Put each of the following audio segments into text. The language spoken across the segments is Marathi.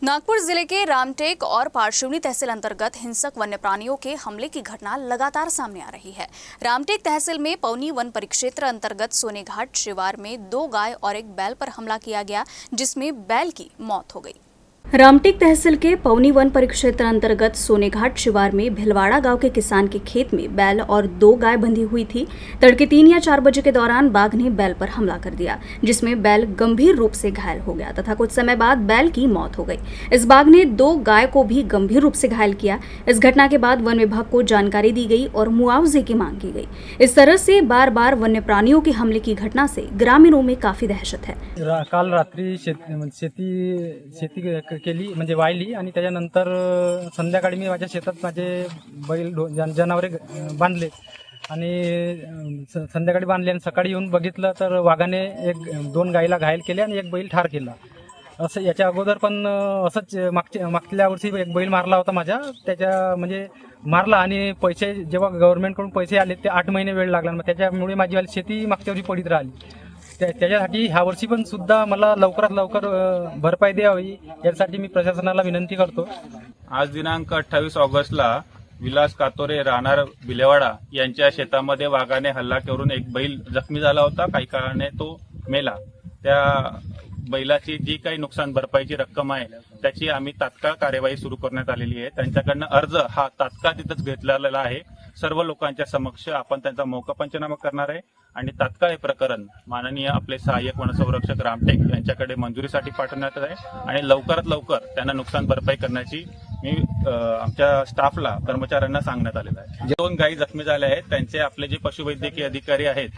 नागपुर जिले के रामटेक और पारशिवनी तहसील अंतर्गत हिंसक वन्य प्राणियों के हमले की घटना लगातार सामने आ रही है। रामटेक तहसील में पौनी वन परिक्षेत्र अंतर्गत सोनेघाट शिवार में 2 गाय और एक बैल पर हमला किया गया, जिसमें बैल की मौत हो गई। रामटेक तहसील के पौनी वन परिक्षेत्र अंतर्गत सोनेघाट शिवार में भिलवाड़ा गांव के किसान के खेत में बैल और 2 गाय बंधी हुई थी। तड़के 3 या 4 बजे के दौरान बाघ ने बैल पर हमला कर दिया, जिसमें बैल गंभीर रूप से घायल हो गया तथा कुछ समय बाद बैल की मौत हो गई। इस बाघ ने 2 गाय को भी गंभीर रूप से घायल किया। इस घटना के बाद वन विभाग को जानकारी दी गई और मुआवजे की मांग की गई। इस तरह से बार बार वन्य प्राणियों के हमले की घटना से ग्रामीणों में काफी दहशत है। काल रात्री शेती केली म्हणजे वाहिली आणि त्याच्यानंतर संध्याकाळी मी माझ्या शेतात माझे बैल जनावरे बांधले आणि संध्याकाळी बांधले आणि सकाळी येऊन बघितलं तर वाघाने 2 गायीला घायल केले आणि एक बैल ठार केला। असं याच्या अगोदर पण असंच मागच्या वर्षी एक बैल मारला होता माझ्या, त्याच्या म्हणजे मारला आणि पैसे जेव्हा गव्हर्नमेंटकडून पैसे आले ते 8 महिने वेळ लागला, मग त्याच्यामुळे माझी शेती मागच्या वर्षी पडीत राहिली। त्याच्यासाठी ह्या वर्षी पण सुद्धा मला लवकरात लवकर भरपाई द्यावी यासाठी मी प्रशासनाला विनंती करतो। आज दिनांक 28 ऑगस्टला विलास कातोरे राहणार भिलेवाडा यांच्या शेतामध्ये वाघाने हल्ला करून एक बैल जखमी झाला होता। काही काळाने तो मेला। त्या बैलाची जी काही नुकसान भरपाईची रक्कम आहे त्याची आम्ही तात्काळ कार्यवाही सुरू करण्यात आलेली आहे। त्यांच्याकडनं अर्ज हा तात्काळ तिथंच घेतलेला आहे। सर्व लोकांच्या समक्ष आपण त्यांचा मौका पंचनामा करणार आहे आणि तात्काळ हे प्रकरण माननीय आपले सहाय्यक वनसंरक्षक रामटेक यांच्याकडे मंजुरीसाठी पाठवण्यात आहे आणि लवकरात लवकर त्यांना नुकसान भरपाई करण्याची मी आमच्या स्टाफला कर्मचाऱ्यांना सांगण्यात आलेलं आहे। 2 गायी जखमी झाल्या आहेत, त्यांचे आपले जे पशुवैद्यकीय अधिकारी आहेत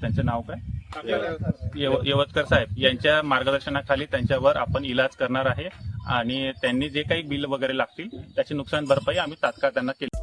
त्यांचे नाव काय येवतकर साहेब यांच्या मार्गदर्शनाखाली त्यांच्यावर आपण इलाज करणार आहे आणि त्यांनी जे काही बिल वगैरे लागतील त्याची नुकसान भरपाई आम्ही तात्काळ त्यांना केली।